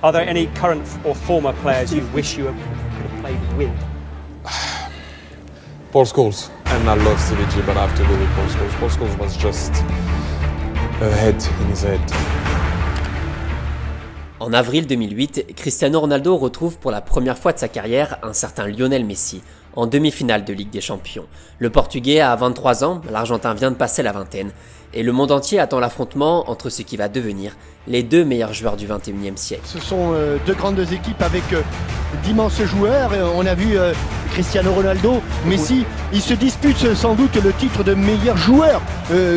Are there any current or former players you wish you could have played with? Paul Scholes. And I love Stevie G, but I have to go with Paul Scholes. Paul Scholes was just a head in his head. En avril 2008, Cristiano Ronaldo retrouve pour la première fois de sa carrière un certain Lionel Messi, en demi-finale de Ligue des Champions. Le Portugais a 23 ans, l'Argentin vient de passer la vingtaine, et le monde entier attend l'affrontement entre ce qui va devenir les deux meilleurs joueurs du 21e siècle. Ce sont deux grandes équipes avec d'immenses joueurs. On a vu Cristiano Ronaldo, Messi, ils se disputent sans doute le titre de meilleur joueur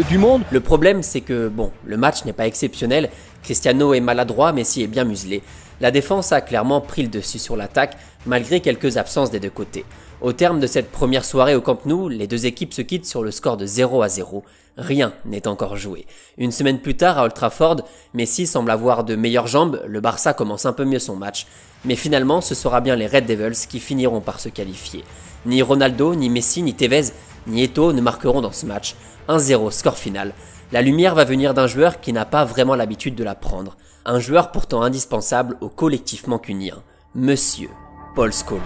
du monde. Le problème, c'est que, bon, le match n'est pas exceptionnel, Cristiano est maladroit, Messi est bien muselé. La défense a clairement pris le dessus sur l'attaque, malgré quelques absences des deux côtés. Au terme de cette première soirée au Camp Nou, les deux équipes se quittent sur le score de 0-0. Rien n'est encore joué. Une semaine plus tard, à Old Trafford, Messi semble avoir de meilleures jambes, le Barça commence un peu mieux son match. Mais finalement, ce sera bien les Red Devils qui finiront par se qualifier. Ni Ronaldo, ni Messi, ni Tevez, ni Eto'o ne marqueront dans ce match. 1-0, score final. La lumière va venir d'un joueur qui n'a pas vraiment l'habitude de la prendre. Un joueur pourtant indispensable au collectif mancunien. Monsieur Paul Scholes.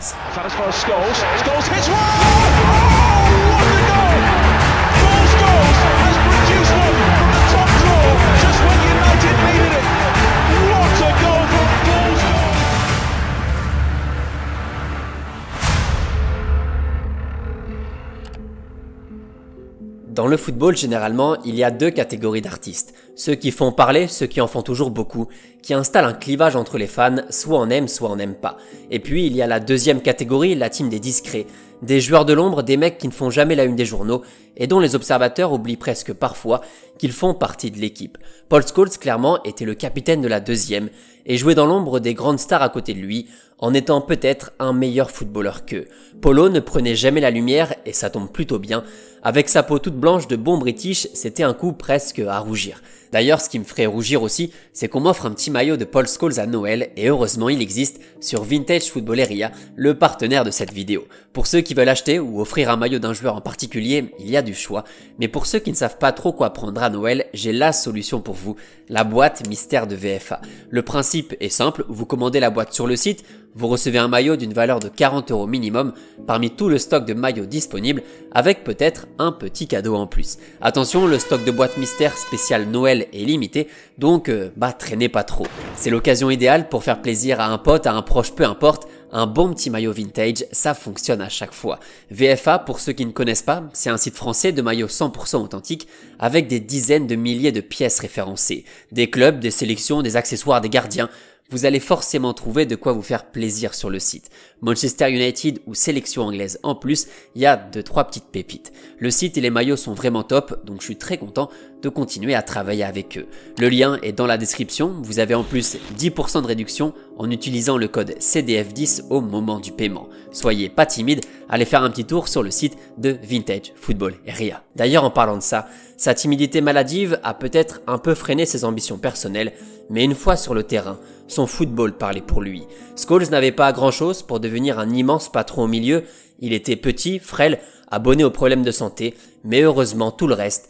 Dans le football, généralement, il y a deux catégories d'artistes. Ceux qui font parler, ceux qui en font toujours beaucoup, qui installent un clivage entre les fans, soit on aime, soit on n'aime pas. Et puis, il y a la deuxième catégorie, la team des discrets. Des joueurs de l'ombre, des mecs qui ne font jamais la une des journaux, et dont les observateurs oublient presque parfois qu'ils font partie de l'équipe. Paul Scholes, clairement, était le capitaine de la deuxième, et jouait dans l'ombre des grandes stars à côté de lui, en étant peut-être un meilleur footballeur qu'eux. Polo ne prenait jamais la lumière, et ça tombe plutôt bien. Avec sa peau toute blanche de bon british, c'était un coup presque à rougir. D'ailleurs, ce qui me ferait rougir aussi, c'est qu'on m'offre un petit maillot de Paul Scholes à Noël, et heureusement il existe sur Vintage Footballeria, le partenaire de cette vidéo. Pour ceux qui veulent acheter ou offrir un maillot d'un joueur en particulier, il y a du choix, mais pour ceux qui ne savent pas trop quoi prendre à Noël, j'ai la solution pour vous, la boîte mystère de VFA. Le principe est simple, vous commandez la boîte sur le site, vous recevez un maillot d'une valeur de 40 € minimum parmi tout le stock de maillots disponible avec peut-être un petit cadeau en plus. Attention, le stock de boîtes mystères spécial Noël est limité, donc traînez pas trop. C'est l'occasion idéale pour faire plaisir à un pote, à un proche, peu importe. Un bon petit maillot vintage, ça fonctionne à chaque fois. VFA, pour ceux qui ne connaissent pas, c'est un site français de maillots 100% authentiques avec des dizaines de milliers de pièces référencées. Des clubs, des sélections, des accessoires, des gardiens. Vous allez forcément trouver de quoi vous faire plaisir sur le site. Manchester United ou sélection anglaise en plus, il y a 2-3 petites pépites. Le site et les maillots sont vraiment top, donc je suis très content de continuer à travailler avec eux. Le lien est dans la description, vous avez en plus 10% de réduction en utilisant le code CDF10 au moment du paiement. Soyez pas timide, allez faire un petit tour sur le site de Vintage Footballeria. D'ailleurs, en parlant de ça, sa timidité maladive a peut-être un peu freiné ses ambitions personnelles, mais une fois sur le terrain, son football parlait pour lui. Scholes n'avait pas grand chose pour devenir un immense patron au milieu, il était petit, frêle, abonné aux problèmes de santé, mais heureusement tout le reste,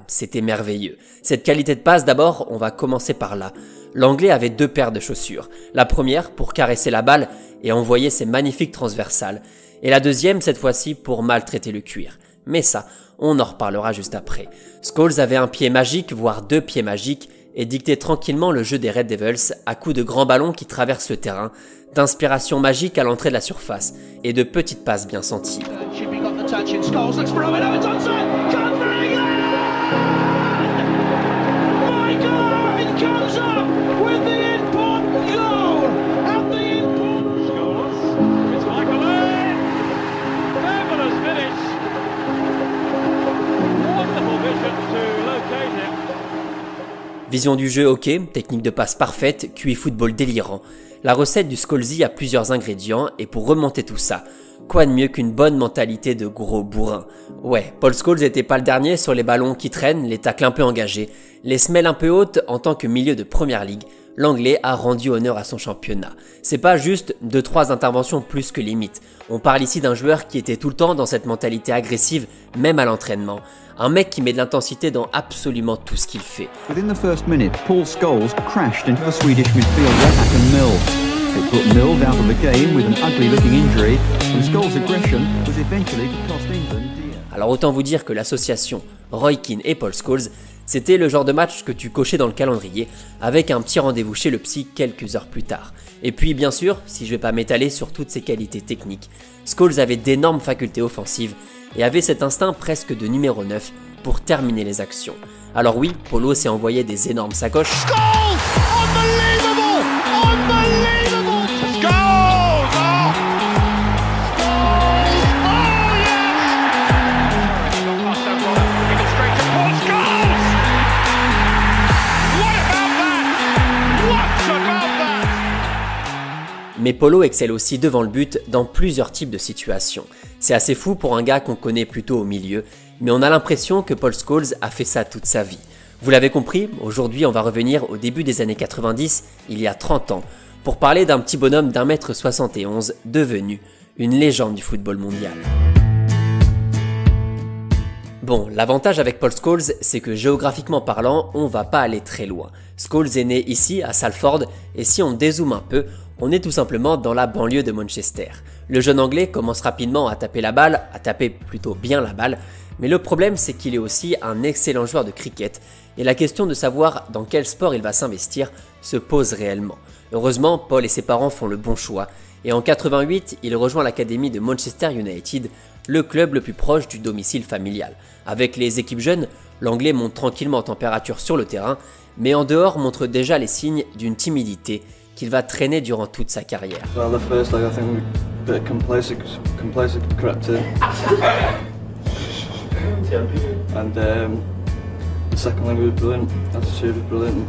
c'était merveilleux. Cette qualité de passe d'abord, on va commencer par là. L'Anglais avait deux paires de chaussures. La première pour caresser la balle et envoyer ses magnifiques transversales. Et la deuxième cette fois-ci pour maltraiter le cuir. Mais ça, on en reparlera juste après. Scholes avait un pied magique, voire deux pieds magiques, et dictait tranquillement le jeu des Red Devils à coups de grands ballons qui traversent le terrain, d'inspiration magique à l'entrée de la surface, et de petites passes bien senties. Vision du jeu ok, technique de passe parfaite, QI football délirant. La recette du Scholesy a plusieurs ingrédients et pour remonter tout ça, quoi de mieux qu'une bonne mentalité de gros bourrin. Ouais, Paul Scholes n'était pas le dernier sur les ballons qui traînent, les tacles un peu engagés, les semelles un peu hautes en tant que milieu de première ligue. l'Anglais a rendu honneur à son championnat. C'est pas juste 2-3 interventions plus que limite. On parle ici d'un joueur qui était tout le temps dans cette mentalité agressive, même à l'entraînement. Un mec qui met de l'intensité dans absolument tout ce qu'il fait. Within the first minute, Paul Scholes crashed into the Swedish midfielder Hakan Mill. It put Mills out of the game with an ugly-looking injury, and Scholes' aggression was eventually to cost England dear. Alors autant vous dire que l'association Roy Keane et Paul Scholes, c'était le genre de match que tu cochais dans le calendrier avec un petit rendez-vous chez le psy quelques heures plus tard. Et puis bien sûr, si je vais pas m'étaler sur toutes ses qualités techniques, Scholes avait d'énormes facultés offensives et avait cet instinct presque de numéro 9 pour terminer les actions. Alors oui, Polo s'est envoyé des énormes sacoches. Scholes! Unbelievable! Unbelievable! Scholes! Oh! Scholes! Oh, yes! Give it straight to Paul Scholes! What about that? What about that? Mais Polo excelle aussi devant le but dans plusieurs types de situations. C'est assez fou pour un gars qu'on connaît plutôt au milieu, mais on a l'impression que Paul Scholes a fait ça toute sa vie. Vous l'avez compris, aujourd'hui on va revenir au début des années 90, il y a 30 ans, pour parler d'un petit bonhomme d'1m71 devenu une légende du football mondial. Bon, l'avantage avec Paul Scholes, c'est que géographiquement parlant, on va pas aller très loin. Scholes est né ici, à Salford, et si on dézoome un peu, on est tout simplement dans la banlieue de Manchester. Le jeune anglais commence rapidement à taper la balle, à taper plutôt bien la balle, mais le problème c'est qu'il est aussi un excellent joueur de cricket, et la question de savoir dans quel sport il va s'investir se pose réellement. Heureusement, Paul et ses parents font le bon choix, et en 88, il rejoint l'académie de Manchester United, le club le plus proche du domicile familial. Avec les équipes jeunes, l'anglais monte tranquillement en température sur le terrain, mais en dehors montre déjà les signes d'une timidité qu'il va traîner durant toute sa carrière. Well, the first leg, I think a bit complacent crept in. And the second leg was brilliant. Attitude was brilliant.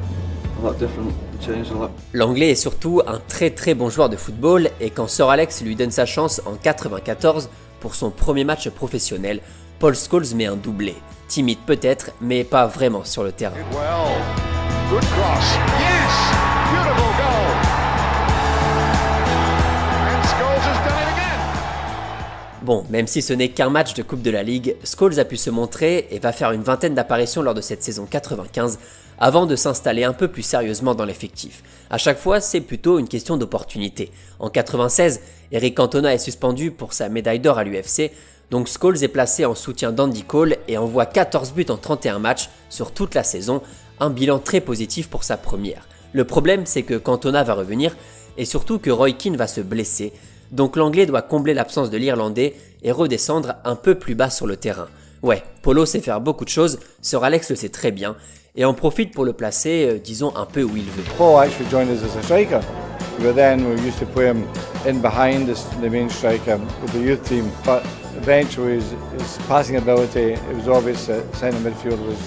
A lot different. Changed a lot. L'anglais est surtout un très bon joueur de football et quand Sir Alex lui donne sa chance en 94 pour son premier match professionnel, Paul Scholes met un doublé. Timide peut-être, mais pas vraiment sur le terrain. Well, good cross. Yes! Beautiful goal. And Scholes has done it again. Bon, même si ce n'est qu'un match de Coupe de la Ligue, Scholes a pu se montrer et va faire une vingtaine d'apparitions lors de cette saison 95 avant de s'installer un peu plus sérieusement dans l'effectif. À chaque fois, c'est plutôt une question d'opportunité. En 96, Eric Cantona est suspendu pour sa médaille d'or à l'UFC, donc Scholes est placé en soutien d'Andy Cole et envoie 14 buts en 31 matchs sur toute la saison, un bilan très positif pour sa première. Le problème, c'est que Cantona va revenir et surtout que Roy Keane va se blesser, donc l'anglais doit combler l'absence de l'irlandais et redescendre un peu plus bas sur le terrain. Ouais, Polo sait faire beaucoup de choses, Sir Alex le sait très bien, et en profite pour le placer, disons, un peu où il veut. Paul actually joined us as a striker, but then we used to play him in behind the main striker with the youth team. But eventually his passing ability, it was obvious that centre midfield was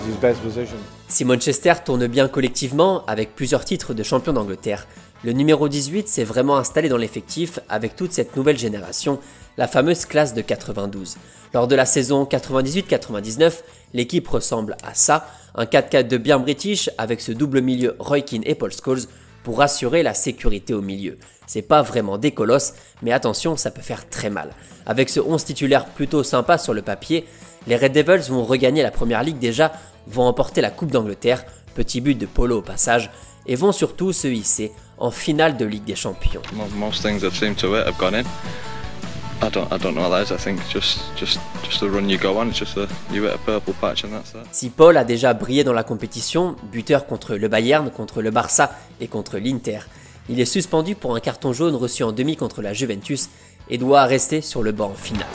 his best position. Si Manchester tourne bien collectivement, avec plusieurs titres de champion d'Angleterre, le numéro 18 s'est vraiment installé dans l'effectif avec toute cette nouvelle génération, la fameuse classe de 92. Lors de la saison 98-99, l'équipe ressemble à ça, un 4-4-2 bien british avec ce double milieu Roy Keane et Paul Scholes pour assurer la sécurité au milieu. C'est pas vraiment des colosses, mais attention, ça peut faire très mal. Avec ce 11 titulaire plutôt sympa sur le papier, les Red Devils vont regagner la première ligue déjà, vont emporter la Coupe d'Angleterre, petit but de Polo au passage, et vont surtout se hisser en finale de Ligue des Champions. Most things that seem to it have gone in. I don't know what that is. I think just the run you go on. It's just you hit a purple patch and that's that. Si Paul a déjà brillé dans la compétition, buteur contre le Bayern, contre le Barça et contre l'Inter, il est suspendu pour un carton jaune reçu en demi contre la Juventus et doit rester sur le banc en finale.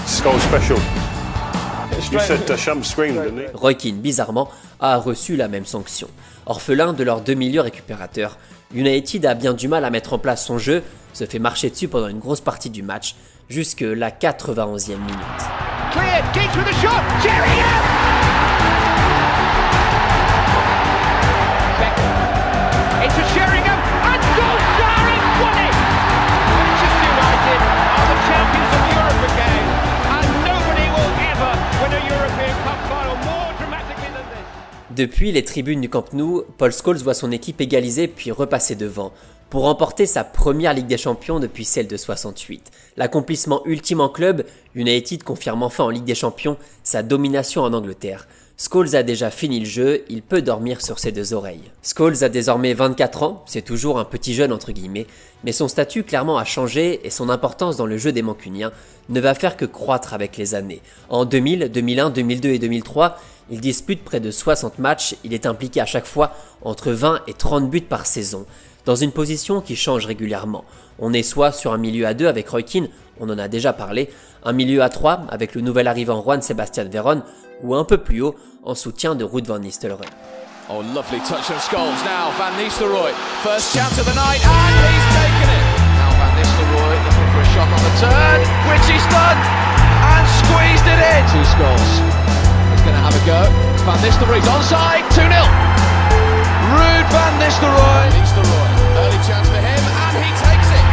Roy Keane, bizarrement, a reçu la même sanction. Orphelin de leurs deux milieux récupérateurs, United a bien du mal à mettre en place son jeu, se fait marcher dessus pendant une grosse partie du match, jusque la 91e minute. Cleared, Giggs with a shot, Sheringham! Into Sheringham, and Solskjaer has won it! Manchester United are the champions of Europe again, and nobody will ever win a European Cup final more dramatically than this. Depuis les tribunes du Camp Nou, Paul Scholes voit son équipe égaliser puis repasser devant, pour remporter sa première Ligue des Champions depuis celle de 68. L'accomplissement ultime en club, United confirme enfin en Ligue des Champions sa domination en Angleterre. Scholes a déjà fini le jeu, il peut dormir sur ses deux oreilles. Scholes a désormais 24 ans, c'est toujours un petit jeune entre guillemets, mais son statut clairement a changé et son importance dans le jeu des Mancuniens ne va faire que croître avec les années. En 2000, 2001, 2002 et 2003, il dispute près de 60 matchs, il est impliqué à chaque fois entre 20 et 30 buts par saison, dans une position qui change régulièrement. On est soit sur un milieu à 2 avec Roy Keane, on en a déjà parlé, un milieu à 3 avec le nouvel arrivant Juan Sebastian Veron, ou un peu plus haut en soutien de Ruud van Nistelrooy. Oh, lovely touch from Scholes. Now Van Nistelrooy, first chance of the night, and he's taken it. Now Van Nistelrooy looking for a shot on the turn, which he's done, and squeezed it in. To Scholes, he's going to have a go. Van Nistelrooy's onside, 2-0. Ruud van Nistelrooy. Early chance for him, and he takes it.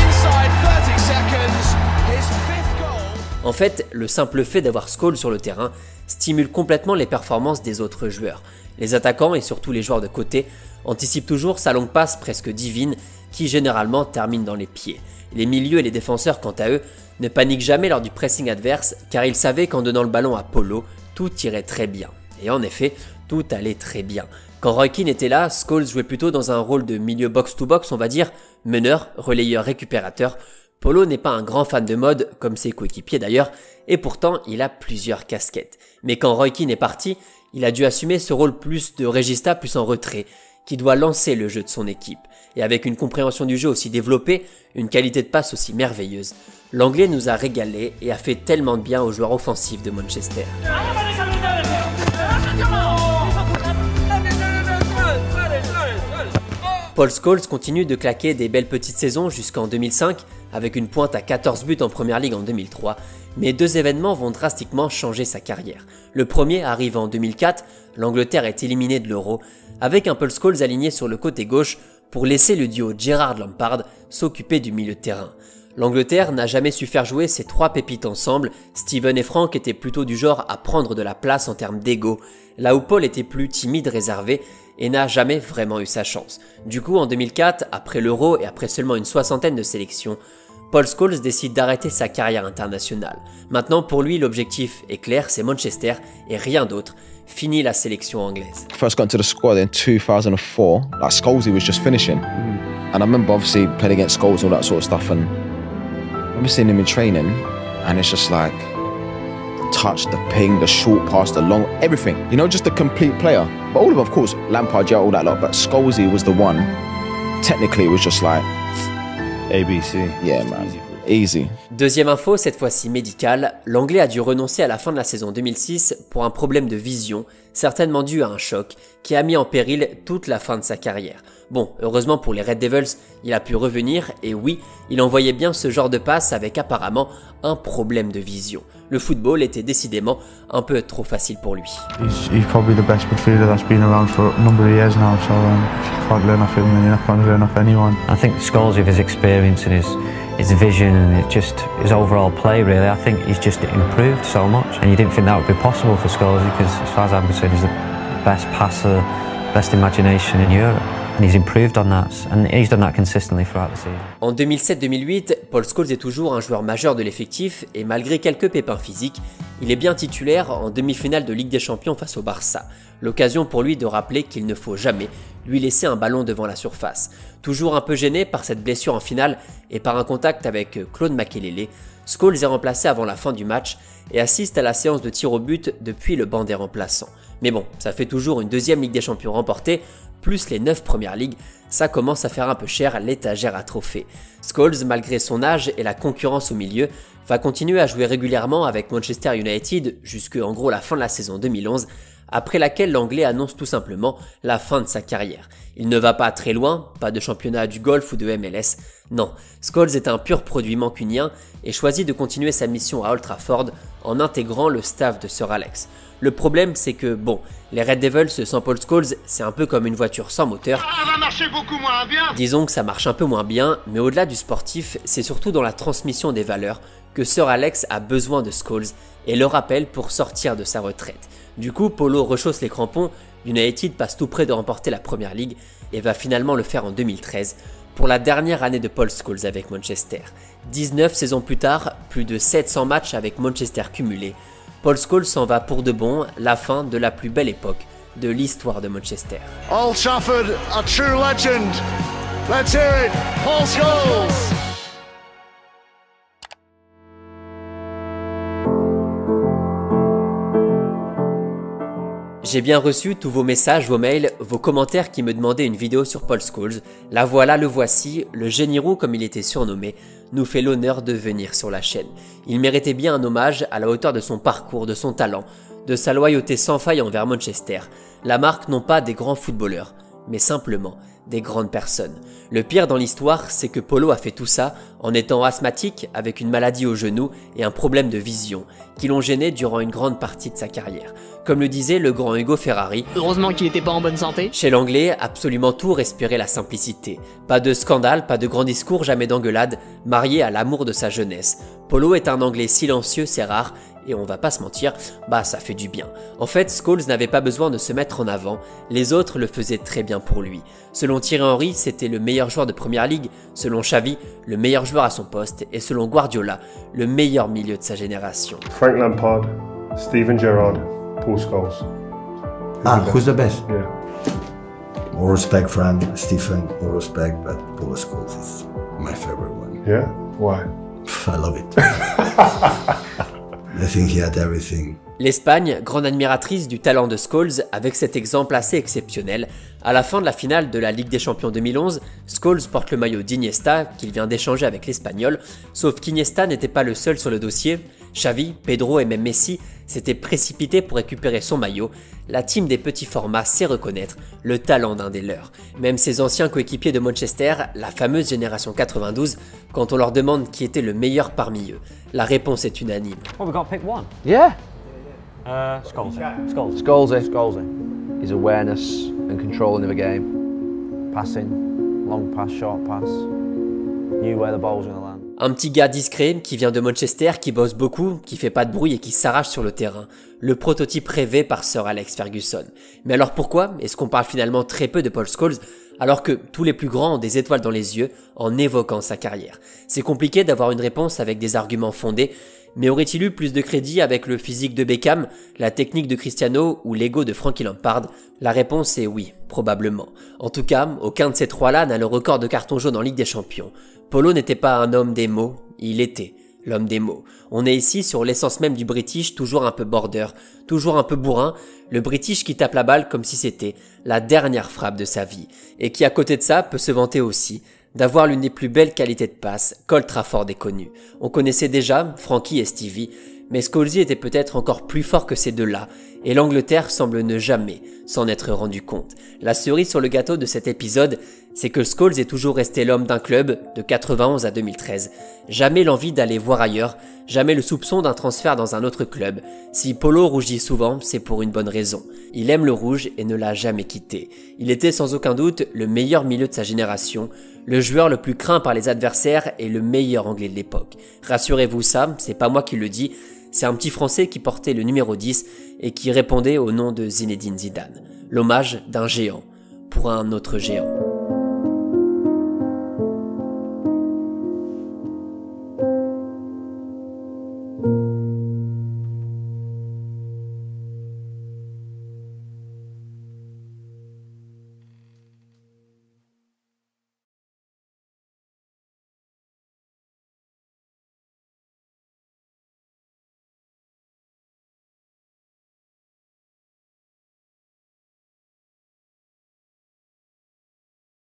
Inside 30 seconds, his fifth goal. En fait, le simple fait d'avoir Scholes sur le terrain stimule complètement les performances des autres joueurs. Les attaquants et surtout les joueurs de côté anticipent toujours sa longue passe presque divine qui généralement termine dans les pieds. Les milieux et les défenseurs quant à eux ne paniquent jamais lors du pressing adverse car ils savaient qu'en donnant le ballon à Polo, tout irait très bien. Et en effet, tout allait très bien. Quand Roy Keane était là, Scholes jouait plutôt dans un rôle de milieu box-to-box, on va dire, meneur, relayeur, récupérateur. Polo n'est pas un grand fan de mode, comme ses coéquipiers d'ailleurs, et pourtant il a plusieurs casquettes. Mais quand Roy Keane est parti, il a dû assumer ce rôle plus de régista plus en retrait, qui doit lancer le jeu de son équipe. Et avec une compréhension du jeu aussi développée, une qualité de passe aussi merveilleuse, l'Anglais nous a régalé et a fait tellement de bien aux joueurs offensifs de Manchester. Paul Scholes continue de claquer des belles petites saisons jusqu'en 2005, avec une pointe à 14 buts en Première Ligue en 2003, mais deux événements vont drastiquement changer sa carrière. Le premier arrive en 2004, l'Angleterre est éliminée de l'Euro, avec un Paul Scholes aligné sur le côté gauche pour laisser le duo Gerrard-Lampard s'occuper du milieu de terrain. L'Angleterre n'a jamais su faire jouer ces trois pépites ensemble, Steven et Frank étaient plutôt du genre à prendre de la place en termes d'ego, là où Paul était plus timide, réservé, et n'a jamais vraiment eu sa chance. Du coup, en 2004, après l'Euro et après seulement une soixantaine de sélections, Paul Scholes décide d'arrêter sa carrière internationale. Maintenant, pour lui, l'objectif est clair, c'est Manchester et rien d'autre. Fini la sélection anglaise. First got into the squad in 2004, like Scholesy was just finishing. And I remember obviously playing against Scholes, all that sort of stuff, and I remember seeing him in training, and it's just like, touch, the ping, the short pass, the long, everything. You know, just a complete player. But all of them, of course, Lampard, all that lot, but Scholesy was the one. Technically, it was just like... ABC. Yeah, man. Easy. Deuxième info, cette fois-ci médicale, l'Anglais a dû renoncer à la fin de la saison 2006 pour un problème de vision, certainement dû à un choc, qui a mis en péril toute la fin de sa carrière. Bon, heureusement pour les Red Devils, il a pu revenir, et oui, il envoyait bien ce genre de passe avec apparemment un problème de vision. Le football était décidément un peu trop facile pour lui. He's probably the best midfielder that's been around for a number of years now, so if you can't learn off him, then you're not going to learn off anyone. I think Scholes, with his experience and his vision and just his overall play, really, I think he's just improved so much. And you didn't think that would be possible for Scholes because, as far as I'm concerned, he's the best passer, best imagination in Europe. And he's improved on that, and he's done that consistently throughout the season. En 2007-2008, Paul Scholes est toujours un joueur majeur de l'effectif et malgré quelques pépins physiques, il est bien titulaire en demi-finale de Ligue des Champions face au Barça. L'occasion pour lui de rappeler qu'il ne faut jamais lui laisser un ballon devant la surface. Toujours un peu gêné par cette blessure en finale et par un contact avec Claude Makelele, Scholes est remplacé avant la fin du match et assiste à la séance de tir au but depuis le banc des remplaçants. Mais bon, ça fait toujours une deuxième Ligue des Champions remportée, plus les 9 premières ligues, ça commence à faire un peu cher l'étagère à trophées. Scholes, malgré son âge et la concurrence au milieu, va continuer à jouer régulièrement avec Manchester United jusque en gros la fin de la saison 2011, après laquelle l'Anglais annonce tout simplement la fin de sa carrière. Il ne va pas très loin, pas de championnat du golf ou de MLS, non, Scholes est un pur produit mancunien et choisit de continuer sa mission à Old Trafford en intégrant le staff de Sir Alex. Le problème c'est que, bon, les Red Devils sans Paul Scholes, c'est un peu comme une voiture sans moteur. Ça va marcher beaucoup moins bien. Disons que ça marche un peu moins bien, mais au-delà du sportif, c'est surtout dans la transmission des valeurs que Sir Alex a besoin de Scholes et le rappelle pour sortir de sa retraite. Du coup, Polo rechausse les crampons, United passe tout près de remporter la Premier League et va finalement le faire en 2013, pour la dernière année de Paul Scholes avec Manchester. 19 saisons plus tard, plus de 700 matchs avec Manchester cumulés, Paul Scholes s'en va pour de bon, la fin de la plus belle époque de l'histoire de Manchester. Old Trafford, a true legend. Let's hear it, Paul Scholes. J'ai bien reçu tous vos messages, vos mails, vos commentaires qui me demandaient une vidéo sur Paul Scholes. La voilà, le voici, le génie roux comme il était surnommé, nous fait l'honneur de venir sur la chaîne. Il méritait bien un hommage à la hauteur de son parcours, de son talent, de sa loyauté sans faille envers Manchester, la marque non pas des grands footballeurs, mais simplement des grandes personnes. Le pire dans l'histoire, c'est que Polo a fait tout ça en étant asthmatique, avec une maladie au genou et un problème de vision, qui l'ont gêné durant une grande partie de sa carrière. Comme le disait le grand Hugo Ferrari, heureusement qu'il n'était pas en bonne santé. Chez l'anglais, absolument tout respirait la simplicité. Pas de scandale, pas de grands discours, jamais d'engueulade, marié à l'amour de sa jeunesse. Polo est un anglais silencieux, c'est rare, et on va pas se mentir, ça fait du bien. En fait, Scholes n'avait pas besoin de se mettre en avant, les autres le faisaient très bien pour lui. Selon Thierry Henry, c'était le meilleur joueur de Premier League, selon Xavi, le meilleur joueur à son poste, et selon Guardiola, le meilleur milieu de sa génération. Frank Lampard, Steven Gerrard, Paul Scholes. Who's the best? Yeah. All respect, Frank, Stephen, all respect, but Paul Scholes is my favorite one. Yeah? Why? I love it. I think he had everything. L'Espagne, grande admiratrice du talent de Scholes, avec cet exemple assez exceptionnel. À la fin de la finale de la Ligue des Champions 2011, Scholes porte le maillot d'Iniesta, qu'il vient d'échanger avec l'Espagnol, sauf qu'Iniesta n'était pas le seul sur le dossier. Xavi, Pedro et même Messi s'étaient précipités pour récupérer son maillot. La team des petits formats sait reconnaître le talent d'un des leurs. Même ses anciens coéquipiers de Manchester, la fameuse génération 92, quand on leur demande qui était le meilleur parmi eux, la réponse est unanime. Well, we got to pick one. Yeah. Scholes. Scholesy. His awareness and controlling of the game. Passing, long pass, short pass. Knew where the ball was going to land. Un petit gars discret qui vient de Manchester, qui bosse beaucoup, qui fait pas de bruit et qui s'arrache sur le terrain. Le prototype rêvé par Sir Alex Ferguson. Mais alors pourquoi est-ce qu'on parle finalement très peu de Paul Scholes alors que tous les plus grands ont des étoiles dans les yeux en évoquant sa carrière? C'est compliqué d'avoir une réponse avec des arguments fondés, mais aurait-il eu plus de crédit avec le physique de Beckham, la technique de Cristiano ou l'ego de Frankie Lampard? La réponse est oui, probablement. En tout cas, aucun de ces trois-là n'a le record de carton jaune en Ligue des Champions. Polo n'était pas un homme des mots, il était l'homme des mots. On est ici sur l'essence même du British, toujours un peu border, toujours un peu bourrin, le British qui tape la balle comme si c'était la dernière frappe de sa vie, et qui à côté de ça peut se vanter aussi d'avoir l'une des plus belles qualités de passe qu'Old Trafford ait connue. On connaissait déjà Frankie et Stevie, mais Scholesy était peut-être encore plus fort que ces deux-là, et l'Angleterre semble ne jamais s'en être rendu compte. La cerise sur le gâteau de cet épisode, c'est que Scholes est toujours resté l'homme d'un club de 91 à 2013. Jamais l'envie d'aller voir ailleurs, jamais le soupçon d'un transfert dans un autre club. Si Polo rougit souvent, c'est pour une bonne raison. Il aime le rouge et ne l'a jamais quitté. Il était sans aucun doute le meilleur milieu de sa génération, le joueur le plus craint par les adversaires et le meilleur anglais de l'époque. Rassurez-vous, ça, c'est pas moi qui le dis, c'est un petit Français qui portait le numéro 10 et qui répondait au nom de Zinedine Zidane. L'hommage d'un géant pour un autre géant.